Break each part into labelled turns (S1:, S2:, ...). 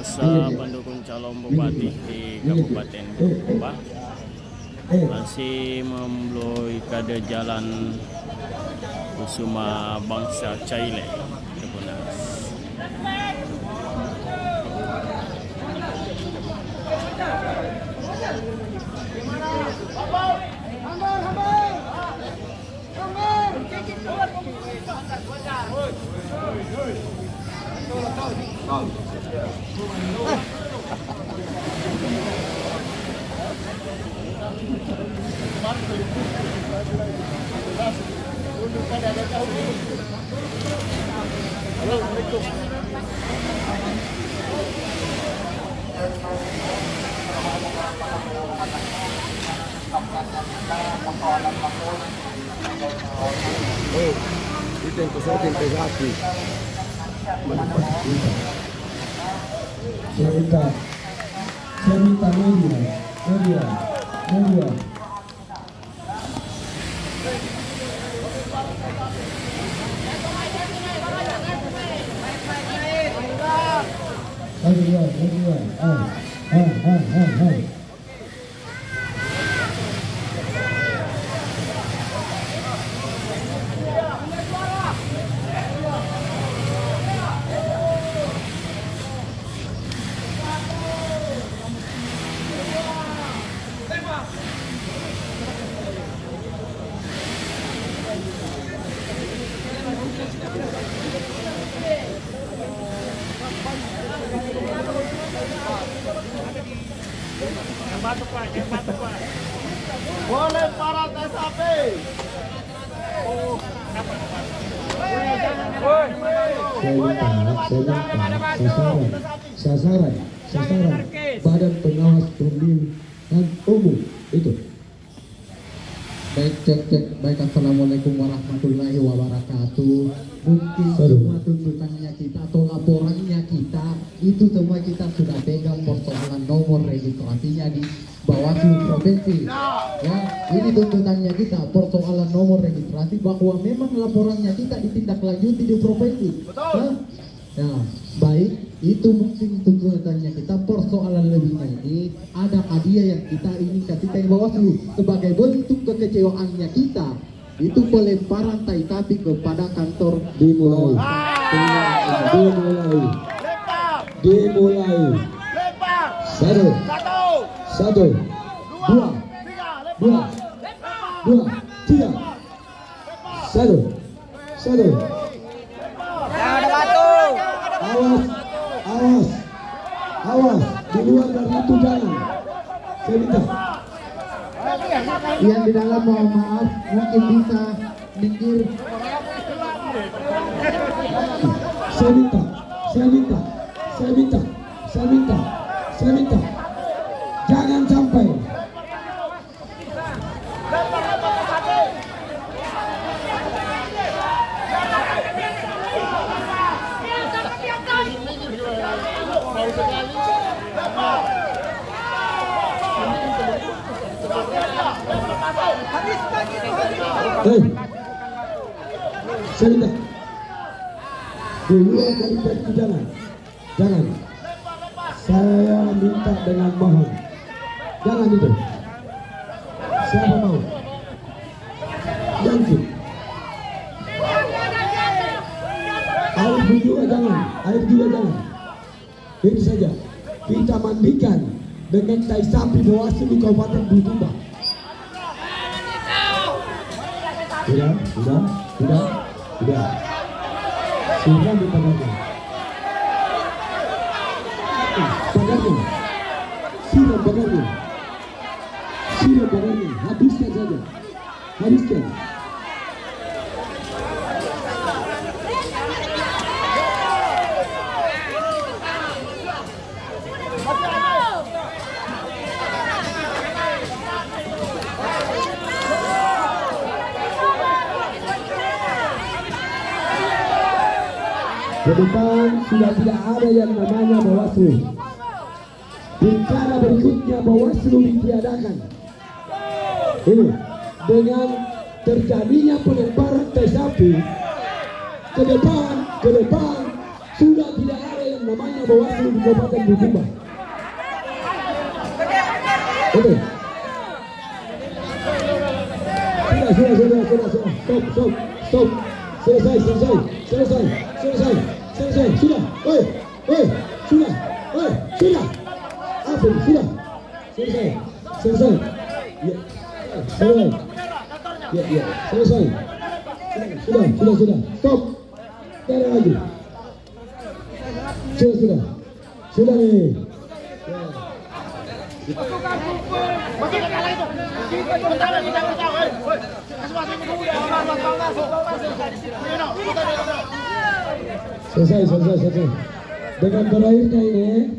S1: Pemirsa pendukung calon bupati di Kabupaten Bulukumba masih memenuhi kade jalan Kusuma Bangsa Caile Tribunal.
S2: Itu yang kesulitan integrasi. Saya minta media.
S3: Boleh para TSAP.
S2: Sasaran Badan Pengawas Pemilihan Umum itu. Baik, assalamualaikum warahmatullahi wabarakatuh. Mungkin semua tuntutannya kita atau laporannya kita itu semua kita sudah pegang persoalan nomor registrasinya di Bawaslu Provinsi. Ya, ini tuntutannya kita persoalan nomor registrasi bahwa memang laporannya kita ditindaklanjuti di provinsi. Ya, baik, itu mungkin tuntutannya kita. Persoalan lebihnya ini ada hadiah yang kita ingin kasihkan ke Bawaslu sebagai bentuk kekecewaannya kita. Itu pelemparan tai sapi kepada kantor dimulai. Satu, dua, tiga. Satu. Awas, di luar dari itu jangan. Saya minta. Yang di dalam mohon maaf, mungkin bisa minggir. Saya minta. Jangan sampai. Saya minta. Di luar dari itu jangan. Saya minta dengan mohon. Jangan itu. Siapa mau? Jangan. Air juga jangan. Itu saja. Kita mandikan dengan tai sapi Bawaslu Kabupaten Bulukumba. Sudah. Sudah dipagarkan. Siram pagarnya. Habiskan saja. Ke depan sudah tidak ada yang namanya Bawaslu. Pilkada berikutnya Bawaslu ditiadakan. Ini dengan terjadinya pelemparan tai sapi ke depan sudah tidak ada yang
S4: namanya Bawaslu di Kabupaten Bulukumba. Oke. Sudah. Stop. Selesai. Sudah. Sudah. Apa? Sudah. Selesai. Ya. Selesai. Sudah. Stop. Tidak ada lagi. Sudah nih. Selesai. Dengan berakhirnya ini,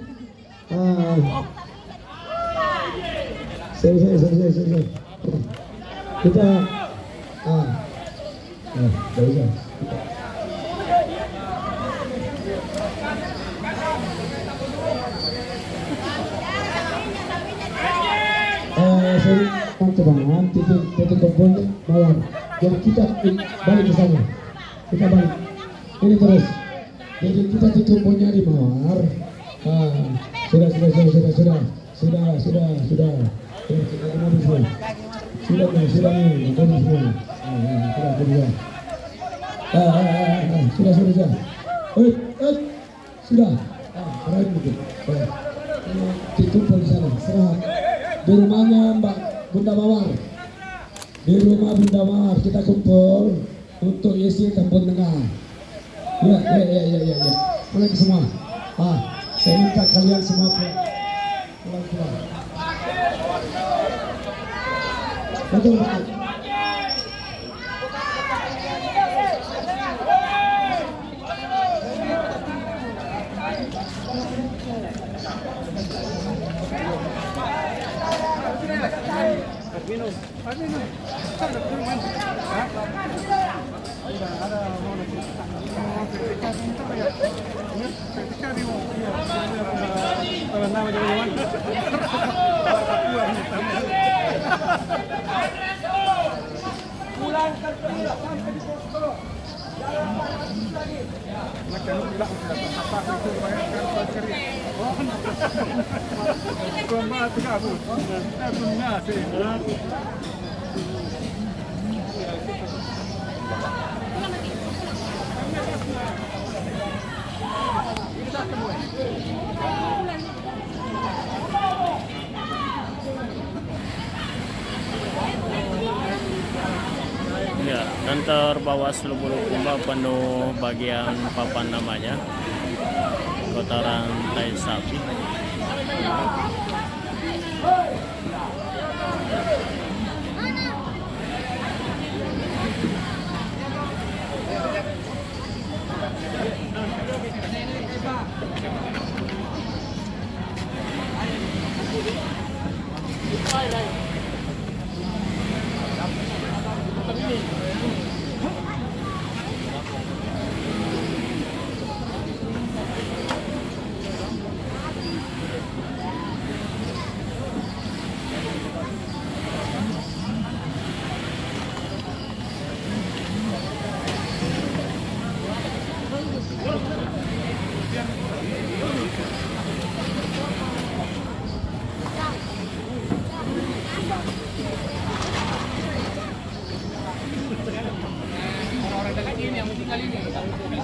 S4: selesai. Kita, tidak usah. Teman-teman, titik kumpulnya bawah. Jadi kita balik ke sana. Kita balik. Ini terus. Jadi kita titik kumpulnya di mawar. Sudah. Sudah. Keren gitu. Titik kumpul di sana. Serah. Di rumahnya Mbak Bunda Mawar. Di rumah Bunda Mawar kita kumpul untuk isi Kampung Tengah. Ya. Mulai semua. Saya minta kalian semua pulang. Betul.
S1: Ya, kantor Bawaslu Bulukumba penuh bagian papan namanya, kotoran tai sapi.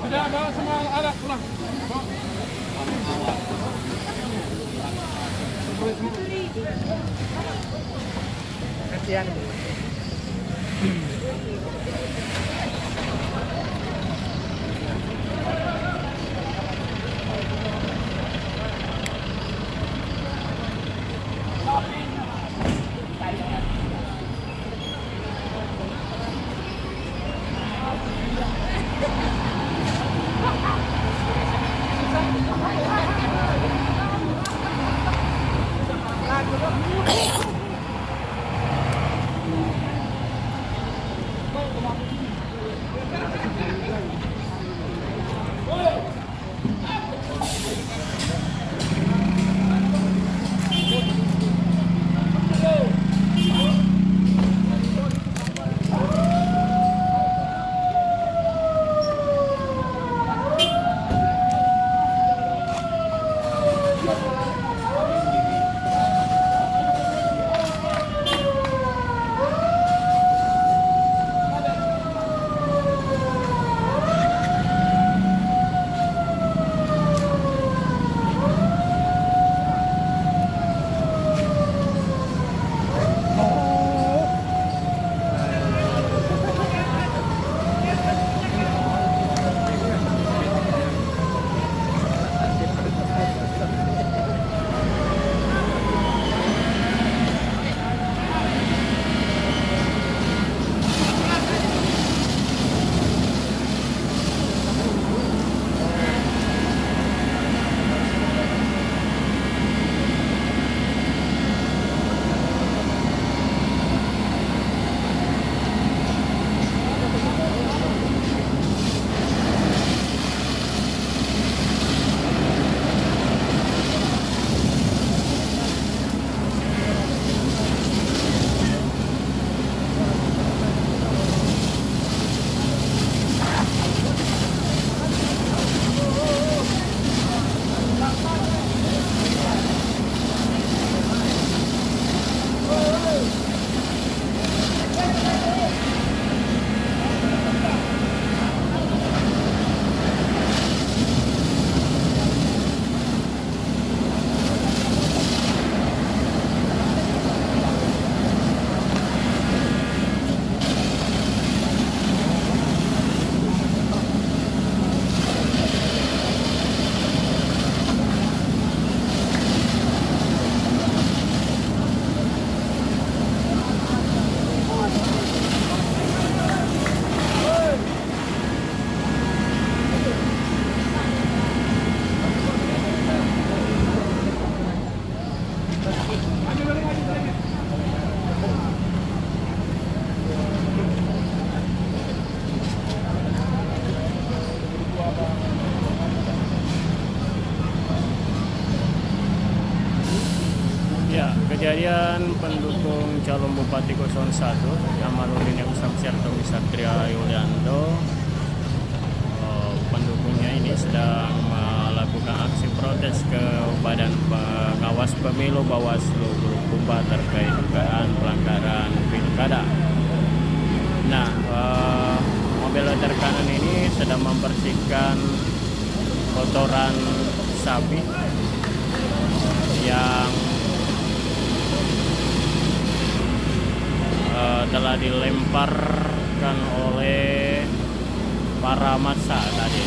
S3: Sudah bawa semua alat pulang. Kasihan.
S1: pendukung calon Bupati 01 Jamaludin M. Samsiar Tommy Satria Yulianto. Pendukungnya ini sedang melakukan aksi protes ke Badan Pengawas Pemilu Bawaslu Bulukumba terkait dugaan pelanggaran pilkada. Nah, mobil terkanan ini sedang membersihkan kotoran sapi yang telah dilemparkan oleh para massa tadi.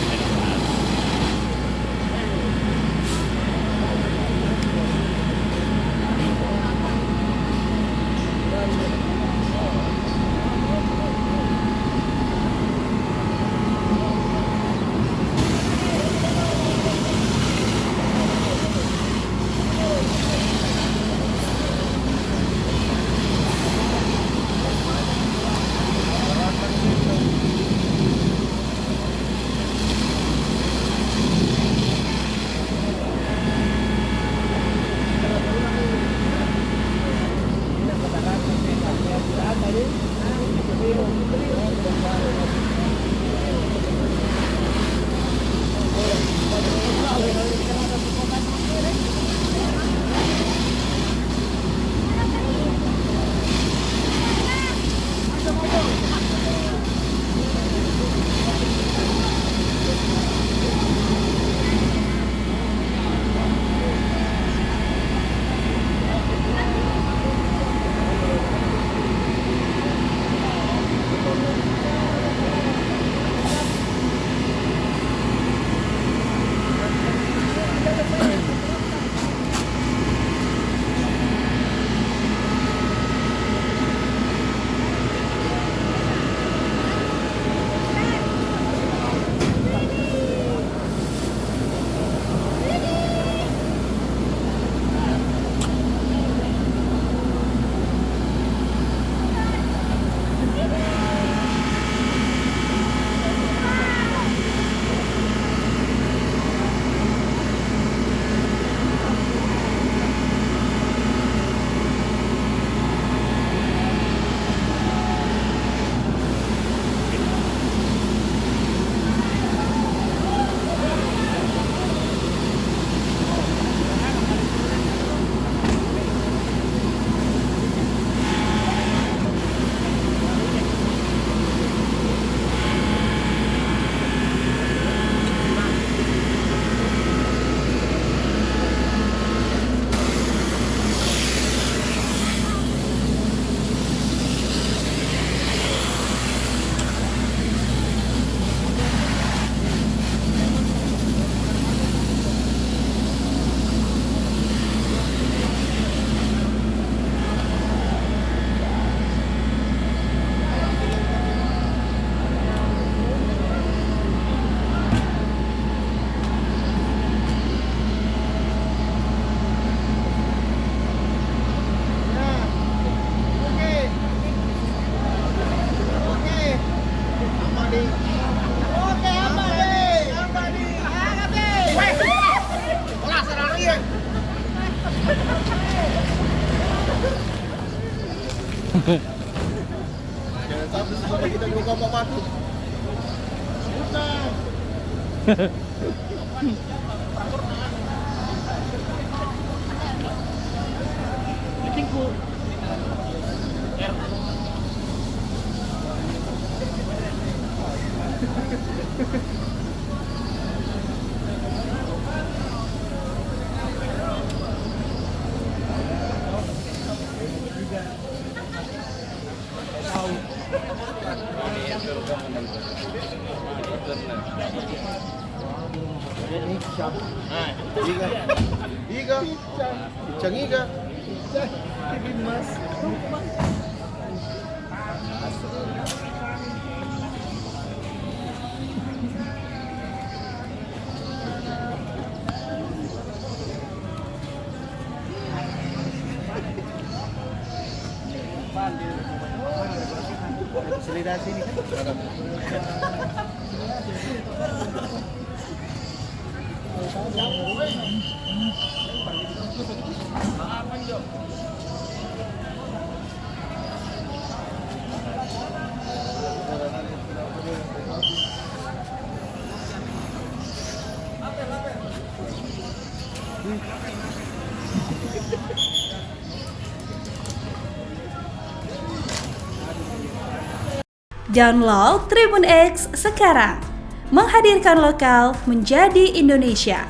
S3: Jangan sampai sampai kita juga Pak Batu. Iga, Cang Iga. Mas. Konsolidasi ini kan.
S5: Download Tribun X sekarang. Menghadirkan lokal menjadi Indonesia.